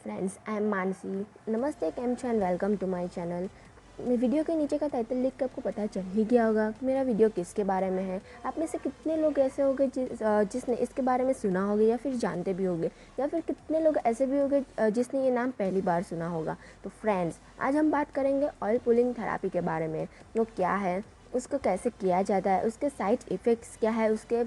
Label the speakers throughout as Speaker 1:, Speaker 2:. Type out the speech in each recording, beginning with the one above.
Speaker 1: Friends, I am Mansi. नमस्ते, केम छो and welcome to my channel. Video के नीचे का टाइटल लिख के आपको पता चल ही गया होगा कि मेरा वीडियो किसके बारे में है। आप में से कितने लोग ऐसे होंगे जिसने इसके बारे में सुना होगा या फिर जानते भी होंगे, या फिर कितने लोग ऐसे भी होंगे जिसने ये नाम पहली बार सुना होगा। तो फ्रेंड्स, आज हम बात करेंगे ऑयल पुलिंग थेरापी के बारे में। वो क्या है, उसको कैसे किया जाता है, उसके साइड इफ़ेक्ट्स क्या है उसके।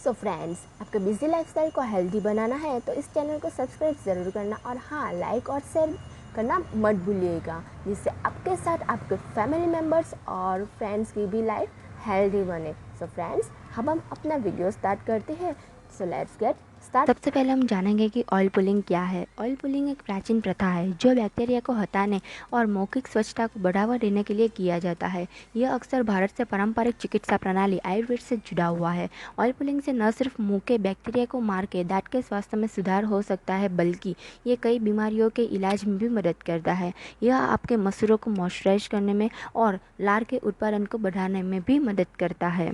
Speaker 1: सो फ्रेंड्स, आपके बिजी लाइफस्टाइल को हेल्दी बनाना है तो इस चैनल को सब्सक्राइब ज़रूर करना, और हाँ, लाइक और शेयर करना मत भूलिएगा, जिससे आपके साथ आपके फैमिली मेम्बर्स और फ्रेंड्स की भी लाइफ हेल्दी बने। सो फ्रेंड्स, अब हम अपना वीडियो स्टार्ट करते हैं। So let's get start. सबसे पहले हम जानेंगे कि ऑयल पुलिंग क्या है। ऑयल पुलिंग एक प्राचीन प्रथा है जो बैक्टीरिया को हटाने और मौखिक स्वच्छता को बढ़ावा देने के लिए किया जाता है। यह अक्सर भारत से पारंपरिक चिकित्सा प्रणाली आयुर्वेद से जुड़ा हुआ है। ऑयल पुलिंग से न सिर्फ मुंह के बैक्टीरिया को मार के दांत के स्वास्थ्य में सुधार हो सकता है, बल्कि ये कई बीमारियों के इलाज में भी मदद करता है। यह आपके मसूड़ों को मॉइस्चराइज करने में और लार के उत्पादन को बढ़ाने में भी मदद करता है।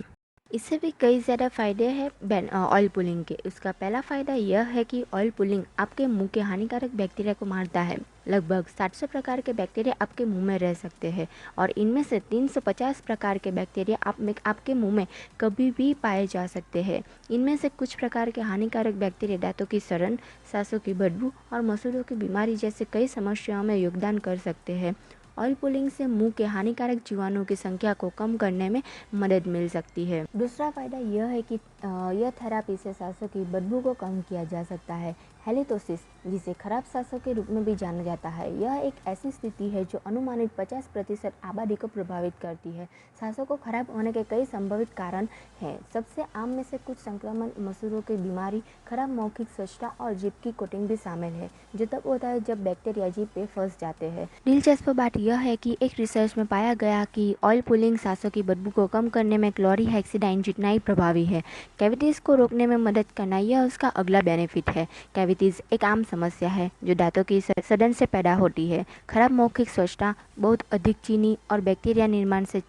Speaker 1: इससे भी कई ज़्यादा फ़ायदे हैं ऑयल पुलिंग के। उसका पहला फ़ायदा यह है कि ऑयल पुलिंग आपके मुंह के हानिकारक बैक्टीरिया को मारता है। लगभग 700 प्रकार के बैक्टीरिया आपके मुंह में रह सकते हैं, और इनमें से 350 प्रकार के बैक्टीरिया आपके मुंह में कभी भी पाए जा सकते हैं। इनमें से कुछ प्रकार के हानिकारक बैक्टीरिया दांतों की सड़न, सांसों की बदबू और मसूड़ों की बीमारी जैसे कई समस्याओं में योगदान कर सकते हैं। ऑयल पुलिंग से मुंह के हानिकारक जीवाणुओं की संख्या को कम करने में मदद मिल सकती है। दूसरा फायदा यह है कि यह थेरापी से सांसों की बदबू को कम किया जा सकता है। हेलिटोसिस, जिसे खराब सांसों के रूप में भी जाना जाता है, यह एक ऐसी स्थिति है जो अनुमानित 50% आबादी को प्रभावित करती है। सांसों को खराब होने के कई संभावित कारण हैं। सबसे आम में से कुछ संक्रमण, मसूड़ों की बीमारी, खराब मौखिक स्वच्छता और जीभ की कोटिंग भी शामिल है, जो तब होता है जब बैक्टीरिया जीभ पे फंस जाते हैं। दिलचस्प बात यह है कि एक रिसर्च में पाया गया कि ऑयल पुलिंग सांसों की बदबू को कम करने में क्लोरीहेक्सिडाइन जितना ही प्रभावी है। कैविटीज़ को रोकने में मदद करना, यह उसका अगला बेनिफिट है। कैविटीज़ एक आम समस्या है जो दांतों की सड़न से पैदा होती है। खराब मौखिक स्वच्छता, बहुत अधिक चीनी और बैक्टीरिया निर्माण से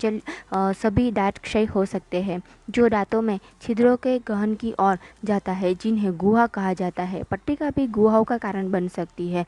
Speaker 1: सभी दांत क्षय हो सकते हैं, जो दांतों में छिद्रों के गहन की ओर जाता है, जिन्हें गुहा कहा जाता है। पट्टिका भी गुहाओं का कारण बन सकती है।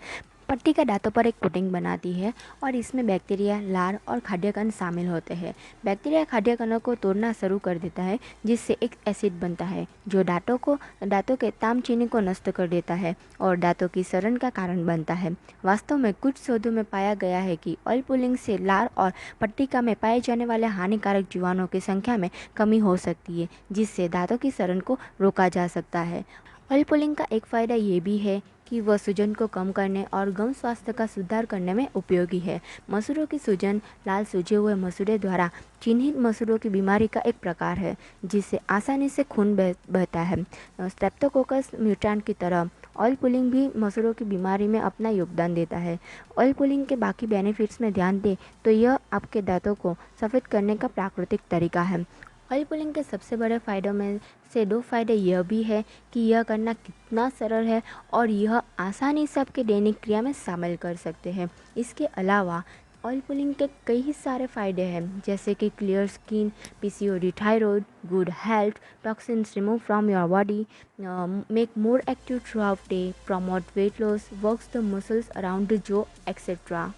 Speaker 1: पट्टिका दांतों पर एक कोटिंग बनाती है और इसमें बैक्टीरिया, लार और खाद्य कण शामिल होते हैं। बैक्टीरिया खाद्य कणों को तोड़ना शुरू कर देता है, जिससे एक एसिड बनता है जो दांतों के ताम चीनी को नष्ट कर देता है और दांतों की सड़न का कारण बनता है। वास्तव में कुछ शोधों में पाया गया है कि ऑयल पुलिंग से लार और पट्टिका में पाए जाने वाले हानिकारक जीवाणुओं की संख्या में कमी हो सकती है, जिससे दांतों की सड़न को रोका जा सकता है। ऑयल पुलिंग का एक फ़ायदा ये भी है कि वह सूजन को कम करने और गम स्वास्थ्य का सुधार करने में उपयोगी है। मसूड़ों की सूजन लाल सूजे हुए मसूड़े द्वारा चिन्हित मसूड़ों की बीमारी का एक प्रकार है, जिससे आसानी से खून बहता है। स्ट्रेप्टोकोकस म्यूटेंट की तरह ऑयल पुलिंग भी मसूड़ों की बीमारी में अपना योगदान देता है। ऑयल पुलिंग के बाकी बेनिफिट्स में ध्यान दें तो यह आपके दांतों को सफ़ेद करने का प्राकृतिक तरीका है। ऑयल पुलिंग के सबसे बड़े फ़ायदों में से 2 फ़ायदे यह भी है कि यह करना कितना सरल है और यह आसानी से आपके दैनिक क्रिया में शामिल कर सकते हैं। इसके अलावा ऑयल पुलिंग के कई सारे फ़ायदे हैं, जैसे कि clear skin, PCOD, thyroid, good health, toxins remove from your body, make more active through out day, promote weight loss, works the muscles around the jaw etcetera.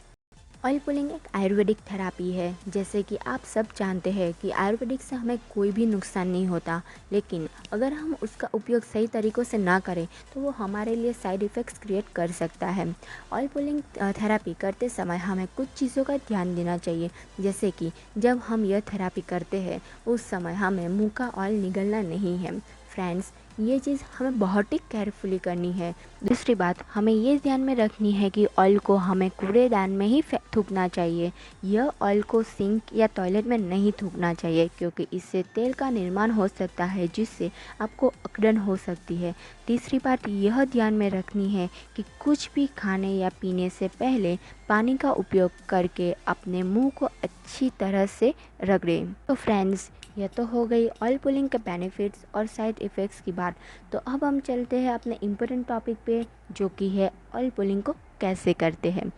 Speaker 1: Oil pulling एक Ayurvedic therapy है। जैसे कि आप सब जानते हैं कि आयुर्वेदिक से हमें कोई भी नुकसान नहीं होता, लेकिन अगर हम उसका उपयोग सही तरीक़ों से ना करें तो वो हमारे लिए साइड इफ़ेक्ट्स क्रिएट कर सकता है। ऑयल पुलिंग थेरापी करते समय हमें कुछ चीज़ों का ध्यान देना चाहिए, जैसे कि जब हम यह थेरापी करते हैं उस समय हमें मुँह का ऑयल निगलना नहीं है। फ्रेंड्स, ये चीज़ हमें बहुत ही केयरफुली करनी है। दूसरी बात, हमें ये ध्यान में रखनी है कि ऑयल को हमें कूड़ेदान में ही थूकना चाहिए। यह ऑयल को सिंक या टॉयलेट में नहीं थूकना चाहिए, क्योंकि इससे तेल का निर्माण हो सकता है, जिससे आपको अकड़न हो सकती है। तीसरी बात यह ध्यान में रखनी है कि कुछ भी खाने या पीने से पहले पानी का उपयोग करके अपने मुंह को अच्छी तरह से रगड़ें। तो फ्रेंड्स, यह तो हो गई ऑयल पुलिंग के बेनिफिट्स और साइड इफ़ेक्ट्स की बात। तो अब हम चलते हैं अपने इम्पोर्टेंट टॉपिक पे, जो कि है ऑयल पुलिंग को कैसे करते हैं।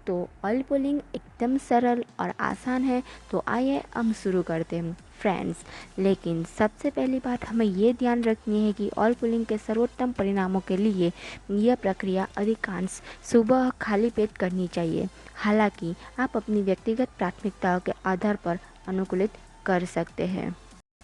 Speaker 1: तो ऑयल पुलिंग एकदम सरल और आसान है, तो आइए हम शुरू करते हैं फ्रेंड्स। लेकिन सबसे पहली बात हमें ये ध्यान रखनी है कि ऑयल पुलिंग के सर्वोत्तम परिणामों के लिए यह प्रक्रिया अधिकांश सुबह खाली पेट करनी चाहिए। हालांकि आप अपनी व्यक्तिगत प्राथमिकताओं के आधार पर अनुकूलित कर सकते हैं।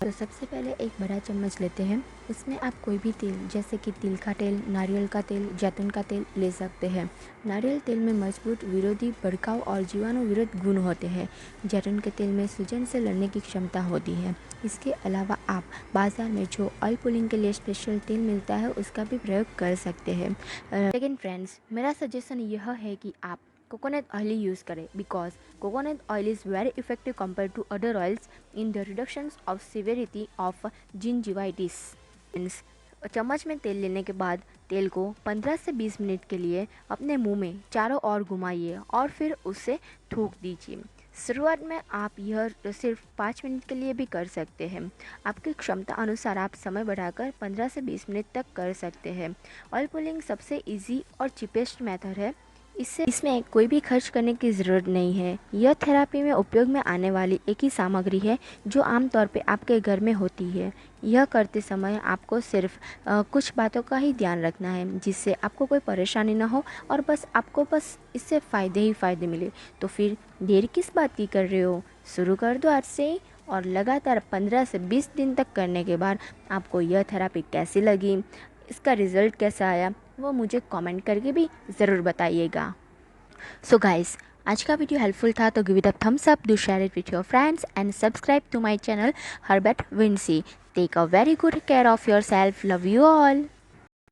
Speaker 1: तो सबसे पहले एक बड़ा चम्मच लेते हैं। इसमें आप कोई भी तेल जैसे कि तिल का तेल, नारियल का तेल, जैतून का तेल ले सकते हैं। नारियल तेल में मजबूत विरोधी भड़काऊ और जीवाणु विरोध गुण होते हैं। जैतून के तेल में सूजन से लड़ने की क्षमता होती है। इसके अलावा आप बाज़ार में जो ऑयल पुलिंग के लिए स्पेशल तेल मिलता है उसका भी प्रयोग कर सकते हैं। लेकिन फ्रेंड्स, मेरा सजेशन यह है कि आप coconut oil यूज़ करें, because coconut oil is very effective compared to other oils in the reductions of severity of gingivitis। चम्मच में तेल लेने के बाद तेल को 15 से 20 मिनट के लिए अपने मुंह में चारों ओर घुमाइए और फिर उसे थूक दीजिए। शुरुआत में आप यह सिर्फ 5 मिनट के लिए भी कर सकते हैं। आपकी क्षमता अनुसार आप समय बढ़ाकर 15 से 20 मिनट तक कर सकते हैं। ऑयल पुलिंग सबसे इजी और चीपेस्ट मेथड है। इसमें कोई भी खर्च करने की ज़रूरत नहीं है। यह थेरेपी में उपयोग में आने वाली एक ही सामग्री है जो आमतौर पे आपके घर में होती है। यह करते समय आपको सिर्फ कुछ बातों का ही ध्यान रखना है जिससे आपको कोई परेशानी ना हो और आपको इससे फ़ायदे ही फ़ायदे मिले। तो फिर देर किस बात की कर रहे हो, शुरू कर दो आज से ही। और लगातार 15 से 20 दिन तक करने के बाद आपको यह थेरेपी कैसी लगी, इसका रिज़ल्ट कैसा आया, वो मुझे कमेंट करके भी ज़रूर बताइएगा। सो गाइस, आज का वीडियो हेल्पफुल था तो give it a thumbs up, do share it with your friends and subscribe to my channel हर्बट विंसी। Take a very good care of your self. Love you all.